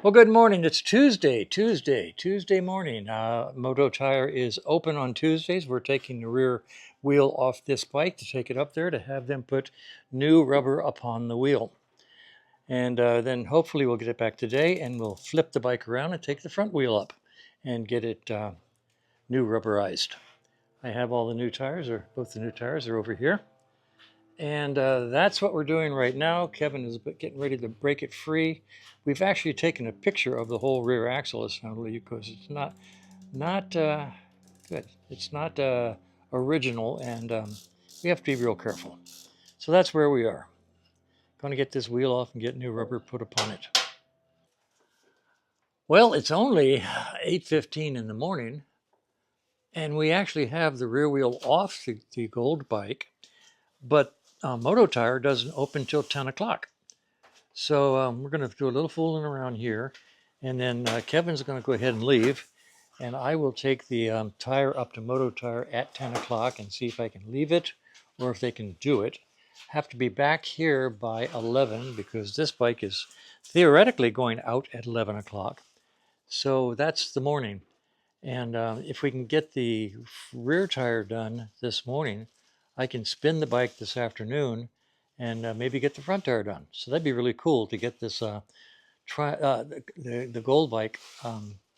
Well, good morning. It's Tuesday morning. Moto Tire is open on Tuesdays. We're taking the rear wheel off this bike to take it up there to have them put new rubber upon the wheel. And then hopefully we'll get it back today and we'll flip the bike around and take the front wheel up and get it new rubberized. I have all the new tires, or both the new tires are over here. And that's what we're doing right now. Kevin is getting ready to break it free. We've actually taken a picture of the whole rear axle assembly because it's not good. It's not original, and we have to be real careful. So that's where we are. Going to get this wheel off and get new rubber put upon it. Well, it's only 8:15 in the morning, and we actually have the rear wheel off the gold bike, but Moto Tire doesn't open till 10 o'clock. So we're going to do a little fooling around here, and then Kevin's going to go ahead and leave, and I will take the tire up to Moto Tire at 10 o'clock and see if I can leave it or if they can do it. Have to be back here by 11 because this bike is theoretically going out at 11 o'clock. So that's the morning. And if we can get the rear tire done this morning, I can spin the bike this afternoon and maybe get the front tire done. So that'd be really cool to get this the gold bike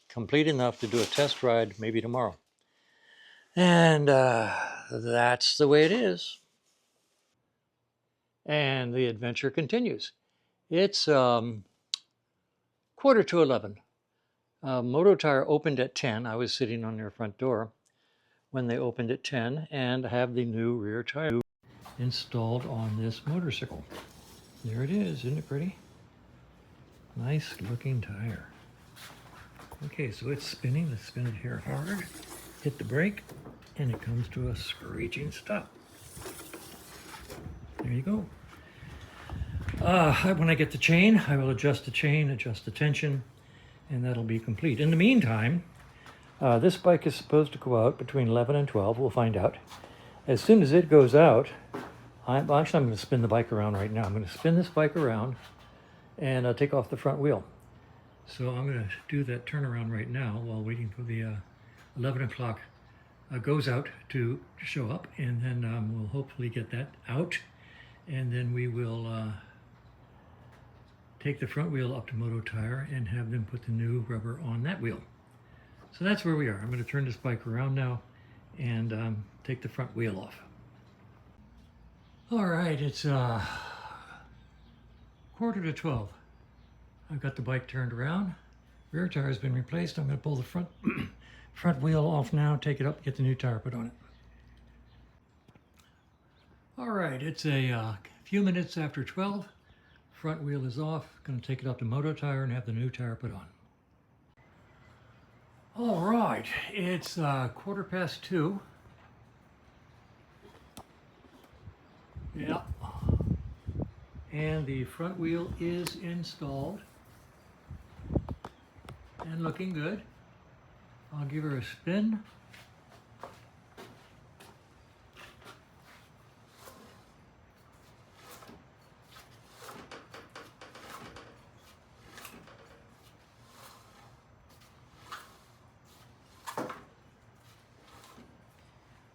complete enough to do a test ride maybe tomorrow. And that's the way it is. And the adventure continues. It's quarter to 11. Moto Tire opened at 10. I was sitting on their front door when they opened at 10 and have the new rear tire installed on this motorcycle. There it is. Isn't it pretty? Nice looking tire. Okay, so it's spinning. Let's spin it here hard. Hit the brake, and it comes to a screeching stop. There you go. When I get the chain, I will adjust the chain, adjust the tension, and that'll be complete. In the meantime, this bike is supposed to go out between 11 and 12. We'll find out. As soon as it goes out, I'm going to spin the bike around right now. I'm going to spin this bike around and take off the front wheel. So I'm going to do that turnaround right now while waiting for the 11 o'clock goes out to show up, and then we'll hopefully get that out, and then we will take the front wheel up to Moto Tire and have them put the new rubber on that wheel. So that's where we are. I'm going to turn this bike around now and take the front wheel off. All right, it's quarter to 12. I've got the bike turned around. Rear tire has been replaced. I'm going to pull the front wheel off now, take it up, get the new tire put on it. All right, it's a few minutes after 12. Front wheel is off. Going to take it up to Moto Tire and have the new tire put on. All right, it's 2:15. Yeah. And the front wheel is installed and looking good. I'll give her a spin.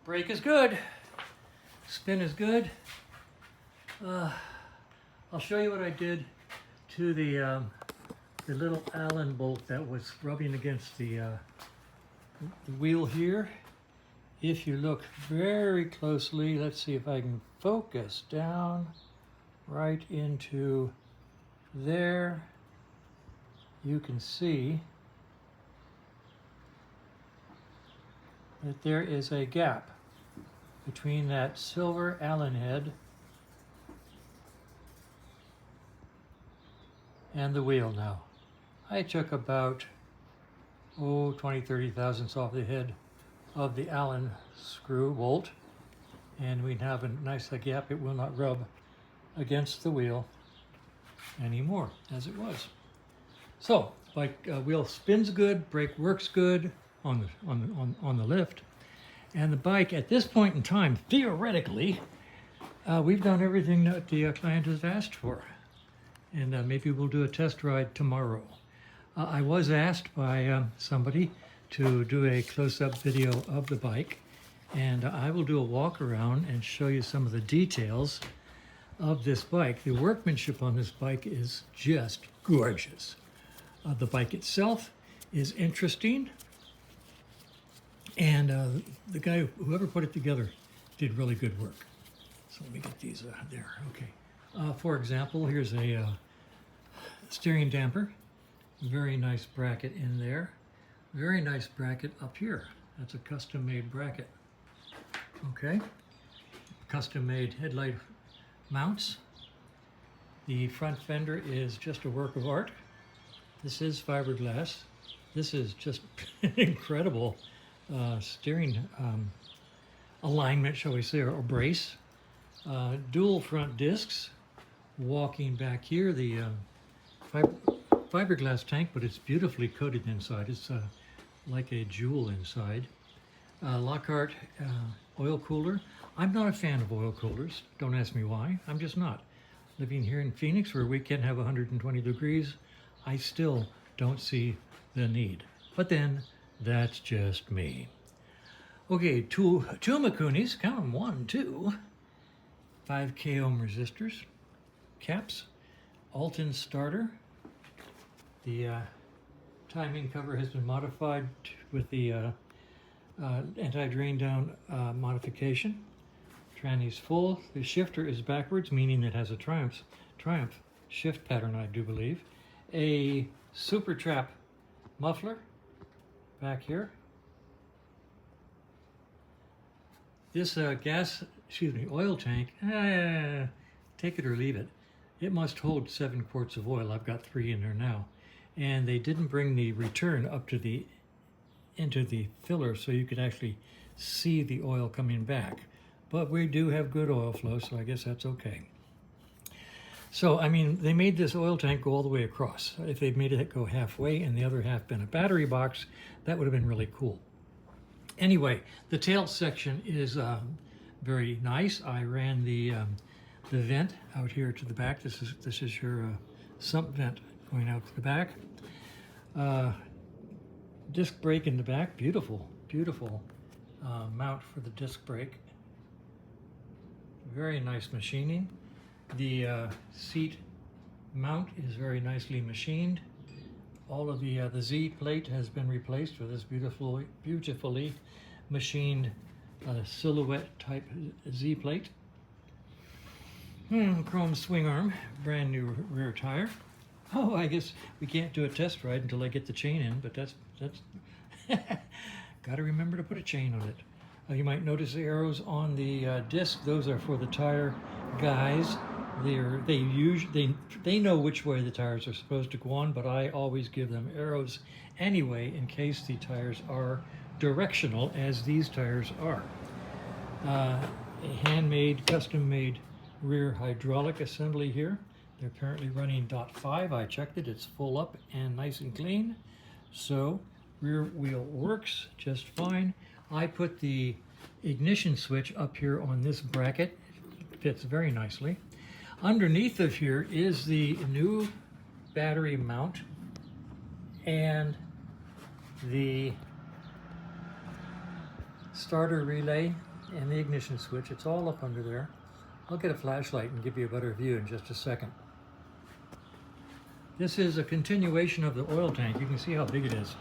Brake is good. Spin is good. I'll show you what I did to the little Allen bolt that was rubbing against the wheel here. If you look very closely, let's see if I can focus down right into there. You can see that there is a gap between that silver Allen head and the wheel now. I took about 20-30 thousandths off the head of the Allen screw bolt, and we have a nice gap. It will not rub against the wheel anymore as it was. So bike wheel spins good, brake works good on the lift, and the bike at this point in time, theoretically, we've done everything that the client has asked for, and maybe we'll do a test ride tomorrow. I was asked by somebody to do a close-up video of the bike, and I will do a walk around and show you some of the details of this bike. The workmanship on this bike is just gorgeous. The bike itself is interesting, and the guy, whoever put it together, did really good work. So let me get these there. Okay. For example, here's a steering damper. Very nice bracket in there. Very nice bracket up here. That's a custom-made bracket. Okay. Custom-made headlight mounts. The front fender is just a work of art. This is fiberglass. This is just incredible steering alignment, shall we say, or brace. Dual front discs. Walking back here, the fiberglass tank, but it's beautifully coated inside. It's like a jewel inside. Lockhart oil cooler. I'm not a fan of oil coolers. Don't ask me why. I'm just not. Living here in Phoenix, where we can have 120 degrees, I still don't see the need. But then, that's just me. Okay, two Mikunis, count them, 1, 2, 5K ohm resistors, caps, Alton starter. The timing cover has been modified with the anti-drain down modification. Tranny's full. The shifter is backwards, meaning it has a Triumph shift pattern, I do believe. A Super Trap muffler back here. This oil tank, take it or leave it. It must hold 7 quarts of oil. I've got 3 in there now. And they didn't bring the return up to into the filler so you could actually see the oil coming back. But we do have good oil flow, so I guess that's okay. So, I mean, they made this oil tank go all the way across. If they'd made it go halfway and the other half been a battery box, that would have been really cool. Anyway, the tail section is very nice. I ran the vent out here to the back. This is your sump vent going out to the back. Disc brake in the back. Beautiful, beautiful mount for the disc brake. Very nice machining. The seat mount is very nicely machined. All of the Z plate has been replaced with this beautifully machined silhouette type Z plate. Chrome swing arm, brand new rear tire. Oh, I guess we can't do a test ride until I get the chain in, but that's got to remember to put a chain on it. You might notice the arrows on the disc. Those are for the tire guys. They know which way the tires are supposed to go on, but I always give them arrows anyway in case the tires are directional, as these tires are. A handmade, custom-made rear hydraulic assembly here. They're currently running .5. I checked it. It's full up and nice and clean. So rear wheel works just fine. I put the ignition switch up here on this bracket. It fits very nicely. Underneath of here is the new battery mount and the starter relay and the ignition switch. It's all up under there. I'll get a flashlight and give you a better view in just a second. This is a continuation of the oil tank. You can see how big it is.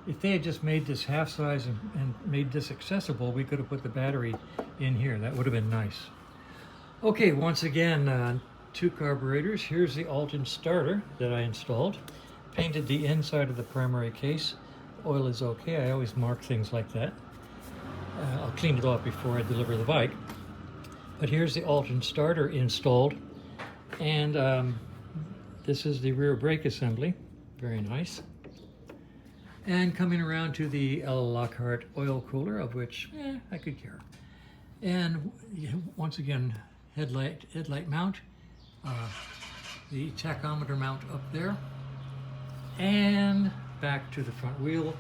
If they had just made this half size and made this accessible, we could have put the battery in here. That would have been nice. Okay, once again, 2 carburetors. Here's the Alton starter that I installed. Painted the inside of the primary case. Oil is okay. I always mark things like that. I'll clean it off before I deliver the bike. But here's the Alton starter installed. And this is the rear brake assembly. Very nice. And coming around to the Lockhart oil cooler, of which I could care. And once again, headlight mount, the tachometer mount up there, and back to the front wheel,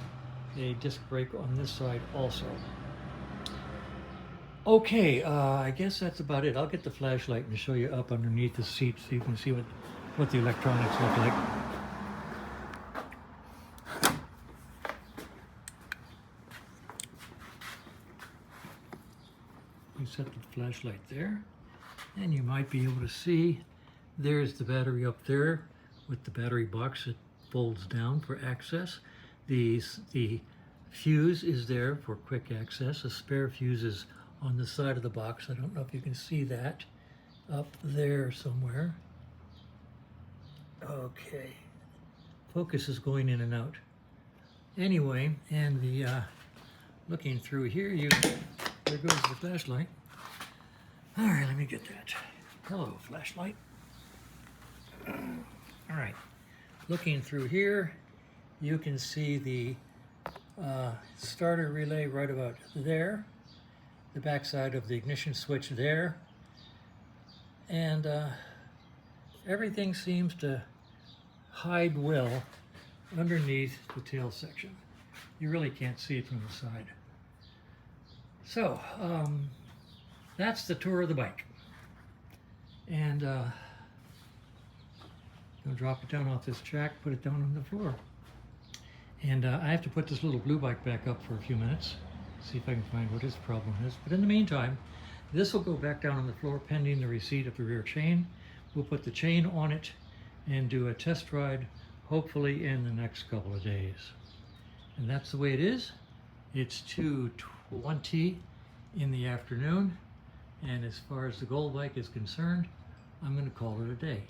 a disc brake on this side also. Okay, I guess that's about it. I'll get the flashlight and show you up underneath the seat so you can see what the electronics look like. set the flashlight there, and you might be able to see there's the battery up there with the battery box that folds down for access. The fuse is there for quick access. A spare fuse is on the side of the box. I don't know if you can see that up there somewhere. Okay, focus is going in and out. Anyway, and the looking through here, there goes the flashlight. All right, let me get that. Hello, flashlight. All right, looking through here, you can see the starter relay right about there, the backside of the ignition switch there, and everything seems to hide well underneath the tail section. You really can't see it from the side. So that's the tour of the bike, and gonna drop it down off this track, put it down on the floor, and I have to put this little blue bike back up for a few minutes, see if I can find what his problem is. But in the meantime, this will go back down on the floor pending the receipt of the rear chain. We'll put the chain on it and do a test ride, hopefully in the next couple of days. And that's the way it is. It's 2:20 in the afternoon, and as far as the Gold bike is concerned, I'm going to call it a day.